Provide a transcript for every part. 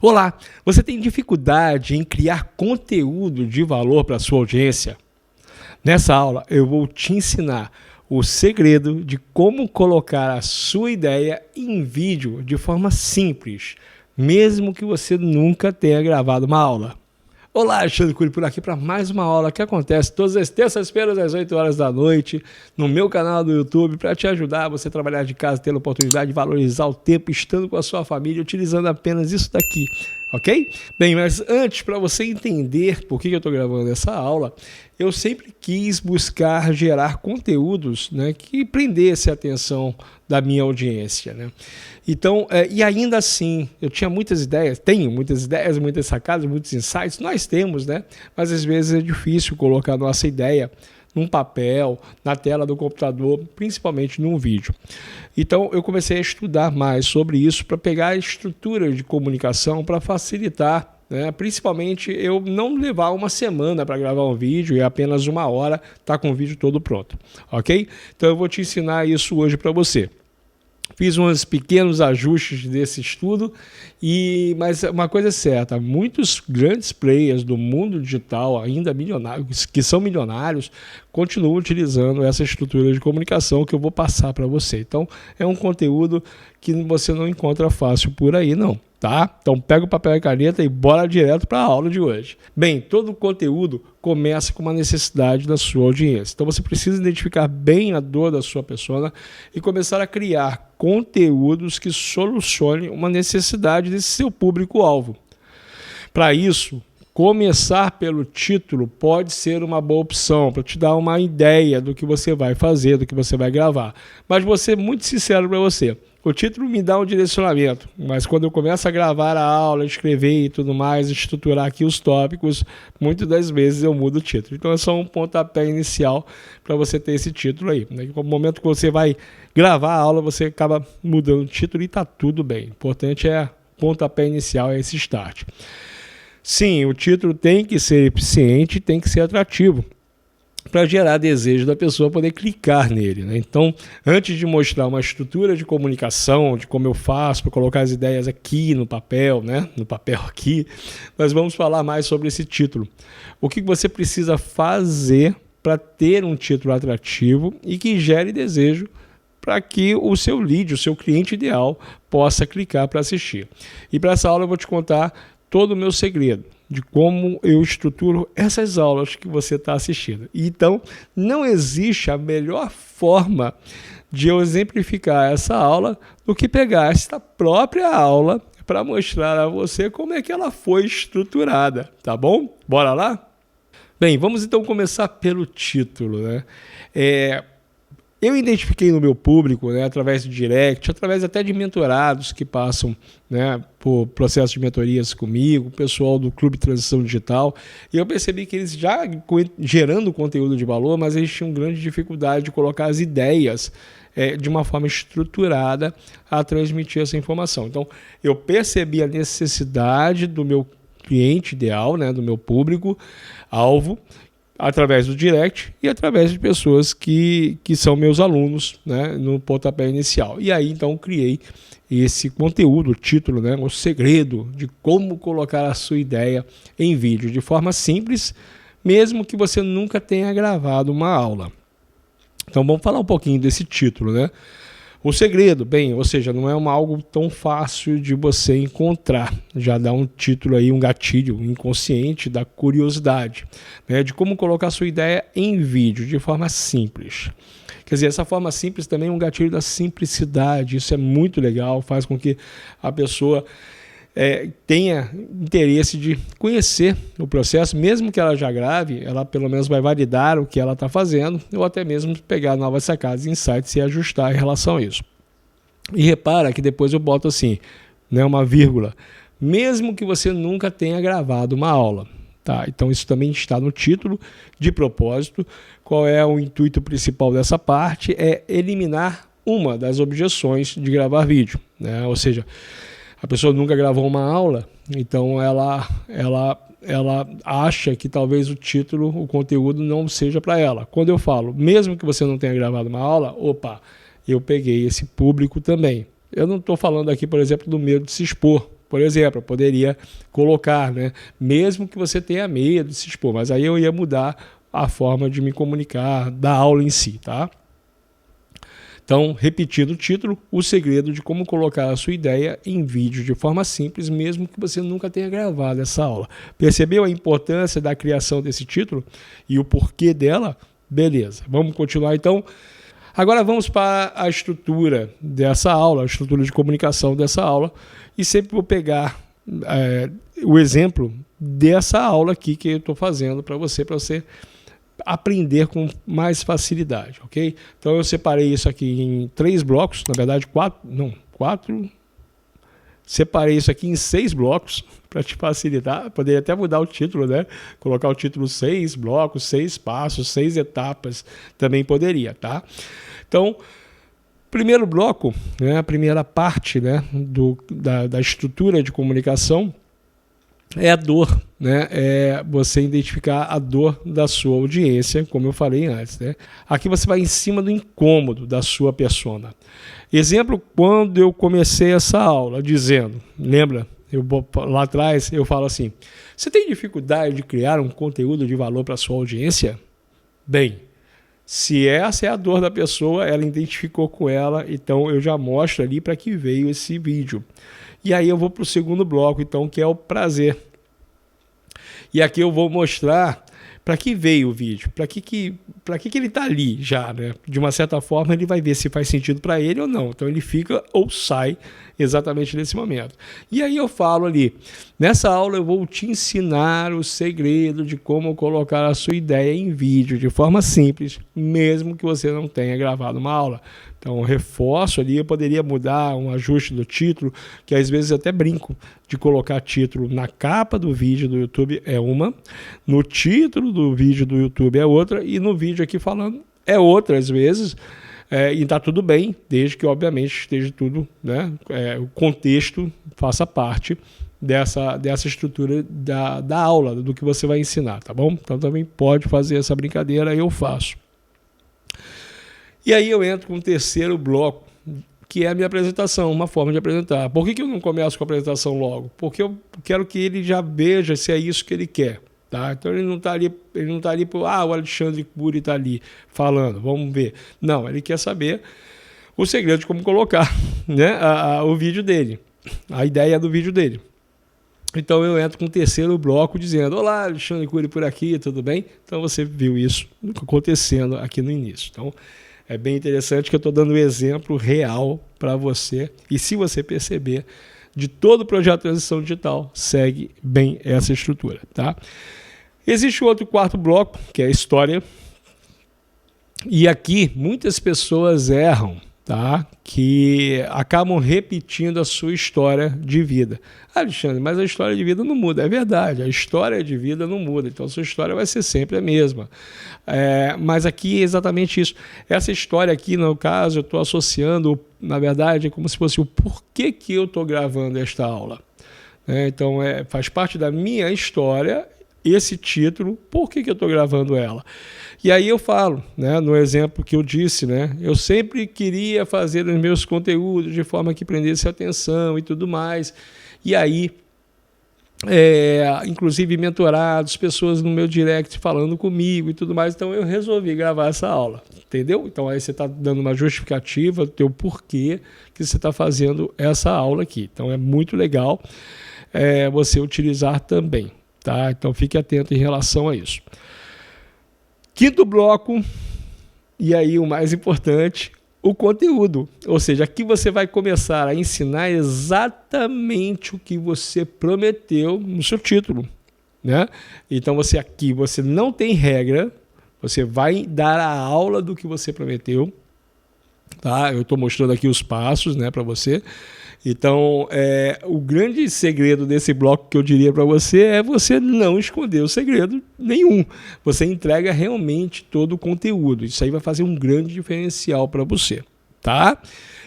Olá, você tem dificuldade em criar conteúdo de valor para a sua audiência? Nessa aula eu vou te ensinar o segredo de como colocar a sua ideia em vídeo de forma simples, mesmo que você nunca tenha gravado uma aula. Olá, Alexandre Cury por aqui para mais uma aula que acontece todas as terças-feiras às 8 horas da noite no meu canal do YouTube para te ajudar a você trabalhar de casa, ter a oportunidade de valorizar o tempo estando com a sua família, utilizando apenas isso daqui, ok? Bem, mas antes, para você entender por que eu estou gravando essa aula, eu sempre quis buscar gerar conteúdos, né, que prendesse a atenção da minha audiência, né? Então, e ainda assim, eu tinha muitas ideias, tenho muitas ideias, muitas sacadas, muitos insights, nós temos, né? Mas às vezes é difícil colocar a nossa ideia num papel, na tela do computador, principalmente num vídeo. Então, eu comecei a estudar mais sobre isso para pegar a estrutura de comunicação para facilitar, né? Principalmente eu não levar uma semana para gravar um vídeo e apenas uma hora tá com o vídeo todo pronto, ok? Então, eu vou te ensinar isso hoje para você. Fiz uns pequenos ajustes desse estudo, mas uma coisa é certa, muitos grandes players do mundo digital, ainda milionários, que são milionários, continuam utilizando essa estrutura de comunicação que eu vou passar para você. Então, é um conteúdo que você não encontra fácil por aí, não. Tá? Então pega o papel e caneta e bora direto para a aula de hoje. Bem, todo conteúdo começa com uma necessidade da sua audiência. Então você precisa identificar bem a dor da sua persona e começar a criar conteúdos que solucionem uma necessidade desse seu público-alvo. Para isso, começar pelo título pode ser uma boa opção para te dar uma ideia do que você vai fazer, do que você vai gravar. Mas vou ser muito sincero para você. O título me dá um direcionamento, mas quando eu começo a gravar a aula, escrever e tudo mais, estruturar aqui os tópicos, muitas das vezes eu mudo o título. Então é só um pontapé inicial para você ter esse título aí. No momento que você vai gravar a aula, você acaba mudando o título e está tudo bem. O importante é pontapé inicial, é esse start. Sim, o título tem que ser eficiente, tem que ser atrativo, para gerar desejo da pessoa poder clicar nele, né? Então, antes de mostrar uma estrutura de comunicação, de como eu faço para colocar as ideias aqui no papel, né? No papel aqui, nós vamos falar mais sobre esse título. O que você precisa fazer para ter um título atrativo e que gere desejo para que o seu lead, o seu cliente ideal, possa clicar para assistir. E para essa aula eu vou te contar todo o meu segredo de como eu estruturo essas aulas que você está assistindo. Então, não existe a melhor forma de eu exemplificar essa aula do que pegar esta própria aula para mostrar a você como é que ela foi estruturada, tá bom? Bora lá? Bem, vamos então começar pelo título, né? Eu identifiquei no meu público, né, através do direct, através até de mentorados que passam, né, por processo de mentorias comigo, o pessoal do Clube Transição Digital, e eu percebi que eles já gerando conteúdo de valor, mas eles tinham grande dificuldade de colocar as ideias de uma forma estruturada a transmitir essa informação. Então, eu percebi a necessidade do meu cliente ideal, né, do meu público-alvo, através do direct e através de pessoas que são meus alunos, né, no pontapé inicial. E aí, então, criei esse conteúdo, o título, né, o segredo de como colocar a sua ideia em vídeo de forma simples, mesmo que você nunca tenha gravado uma aula. Então, vamos falar um pouquinho desse título, né? O segredo, bem, ou seja, não é algo tão fácil de você encontrar. Já dá um título aí, um gatilho inconsciente da curiosidade, né, de como colocar a sua ideia em vídeo de forma simples. Quer dizer, essa forma simples também é um gatilho da simplicidade. Isso é muito legal, faz com que a pessoa tenha interesse de conhecer o processo, mesmo que ela já grave, ela pelo menos vai validar o que ela está fazendo, ou até mesmo pegar novas sacadas, insights e ajustar em relação a isso. E repara que depois eu boto assim, né, uma vírgula, mesmo que você nunca tenha gravado uma aula. Tá? Então isso também está no título de propósito. Qual é o intuito principal dessa parte? É eliminar uma das objeções de gravar vídeo, né? Ou seja, a pessoa nunca gravou uma aula, então ela acha que talvez o título, o conteúdo não seja para ela. Quando eu falo, mesmo que você não tenha gravado uma aula, eu peguei esse público também. Eu não estou falando aqui, por exemplo, do medo de se expor, por exemplo, eu poderia colocar, né? Mesmo que você tenha medo de se expor, mas aí eu ia mudar a forma de me comunicar da aula em si, tá? Então, repetindo o título, o segredo de como colocar a sua ideia em vídeo de forma simples, mesmo que você nunca tenha gravado essa aula. Percebeu a importância da criação desse título e o porquê dela? Beleza, vamos continuar então. Agora vamos para a estrutura dessa aula, a estrutura de comunicação dessa aula, e sempre vou pegar o exemplo dessa aula aqui que eu estou fazendo para você aprender com mais facilidade, ok? Então eu separei isso aqui em 3 blocos, na verdade 4, separei isso aqui em 6 blocos para te facilitar. Poderia até mudar o título, né? Colocar o título 6 blocos, 6 passos, 6 etapas, também poderia, tá? Então, primeiro bloco, né, a primeira parte, né, da estrutura de comunicação é a dor, né? É você identificar a dor da sua audiência, como eu falei antes, né? Aqui você vai em cima do incômodo da sua persona. Exemplo, quando eu comecei essa aula dizendo, lembra? Lá atrás eu falo assim, você tem dificuldade de criar um conteúdo de valor para a sua audiência? Bem, se essa é a dor da pessoa, ela identificou com ela, então eu já mostro ali para que veio esse vídeo. E aí eu vou para o segundo bloco, então, que é o prazer. E aqui eu vou mostrar para que veio o vídeo, para que ele está ali já, né? De uma certa forma ele vai ver se faz sentido para ele ou não. Então ele fica ou sai exatamente nesse momento. E aí eu falo ali, nessa aula eu vou te ensinar o segredo de como colocar a sua ideia em vídeo de forma simples, mesmo que você não tenha gravado uma aula. Então, reforço ali, eu poderia mudar um ajuste do título, que às vezes até brinco de colocar título na capa do vídeo do YouTube é uma, no título do vídeo do YouTube é outra, e no vídeo aqui falando é outra às vezes, e está tudo bem, desde que obviamente esteja tudo, né, o contexto faça parte dessa estrutura da aula, do que você vai ensinar, tá bom? Então também pode fazer essa brincadeira, eu faço. E aí eu entro com o terceiro bloco, que é a minha apresentação, uma forma de apresentar. Por que eu não começo com a apresentação logo? Porque eu quero que ele já veja se é isso que ele quer. Tá? Então ele não está ali por, o Alexandre Cury está ali falando, vamos ver. Não, ele quer saber o segredo de como colocar, né, o vídeo dele, a ideia do vídeo dele. Então eu entro com o terceiro bloco dizendo, olá, Alexandre Cury por aqui, tudo bem? Então você viu isso acontecendo aqui no início. Então, é bem interessante que eu estou dando um exemplo real para você. E se você perceber, de todo o projeto de transição digital, segue bem essa estrutura. Tá? Existe outro quarto bloco, que é a história. E aqui muitas pessoas erram, tá? Que acabam repetindo a sua história de vida. Alexandre, mas a história de vida não muda. É verdade, a história de vida não muda, então a sua história vai ser sempre a mesma. Mas aqui é exatamente isso. Essa história aqui, no caso, eu estou associando, na verdade, é como se fosse o porquê que eu estou gravando esta aula. Então, faz parte da minha história esse título, por que eu estou gravando ela? E aí eu falo, né, no exemplo que eu disse, né, eu sempre queria fazer os meus conteúdos de forma que prendesse atenção e tudo mais. E aí, inclusive mentorados, pessoas no meu direct falando comigo e tudo mais, então eu resolvi gravar essa aula, entendeu? Então aí você está dando uma justificativa do teu porquê que você está fazendo essa aula aqui. Então é muito legal você utilizar também. Tá? Então fique atento em relação a isso. Quinto bloco, e aí o mais importante, o conteúdo. Ou seja, aqui você vai começar a ensinar exatamente o que você prometeu no seu título. Né? Então aqui você não tem regra, você vai dar a aula do que você prometeu. Tá? Eu estou mostrando aqui os passos, né, para você. Então, o grande segredo desse bloco que eu diria para você é você não esconder o segredo nenhum. Você entrega realmente todo o conteúdo. Isso aí vai fazer um grande diferencial para você. Tá?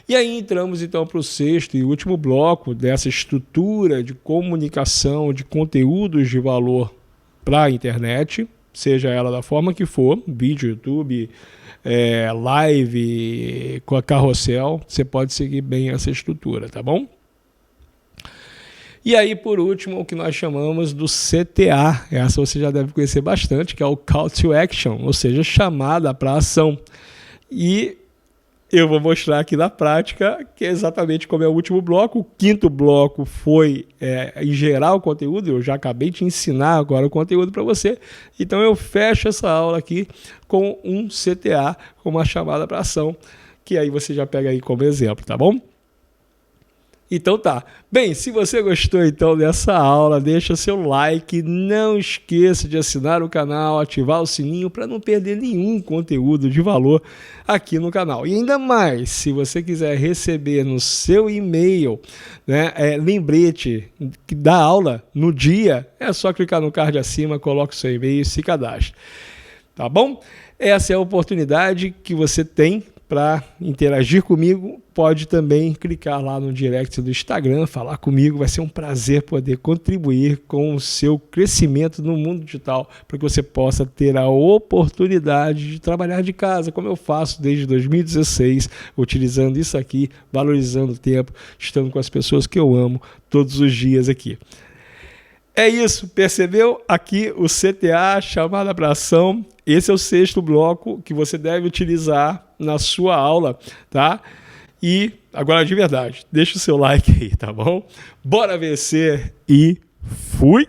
E aí entramos então para o sexto e último bloco dessa estrutura de comunicação de conteúdos de valor para a internet, seja ela da forma que for, vídeo, YouTube, live, com a carrossel, você pode seguir bem essa estrutura, tá bom? E aí, por último, o que nós chamamos do CTA, essa você já deve conhecer bastante, que é o Call to Action, ou seja, chamada para ação. E eu vou mostrar aqui na prática, que é exatamente como é o último bloco. O quinto bloco foi em geral o conteúdo, eu já acabei de ensinar agora o conteúdo para você. Então eu fecho essa aula aqui com um CTA, com uma chamada para ação, que aí você já pega aí como exemplo, tá bom? Então tá. Bem, se você gostou então dessa aula, deixa seu like, não esqueça de assinar o canal, ativar o sininho para não perder nenhum conteúdo de valor aqui no canal. E ainda mais, se você quiser receber no seu e-mail, né, lembrete da aula no dia, é só clicar no card acima, coloque o seu e-mail e se cadastre. Tá bom? Essa é a oportunidade que você tem para interagir comigo. Pode também clicar lá no direct do Instagram, falar comigo, vai ser um prazer poder contribuir com o seu crescimento no mundo digital, para que você possa ter a oportunidade de trabalhar de casa, como eu faço desde 2016, utilizando isso aqui, valorizando o tempo, estando com as pessoas que eu amo todos os dias aqui. É isso, percebeu? Aqui o CTA, chamada para ação. Esse é o sexto bloco que você deve utilizar na sua aula, tá? E agora de verdade, deixa o seu like aí, tá bom? Bora vencer e fui!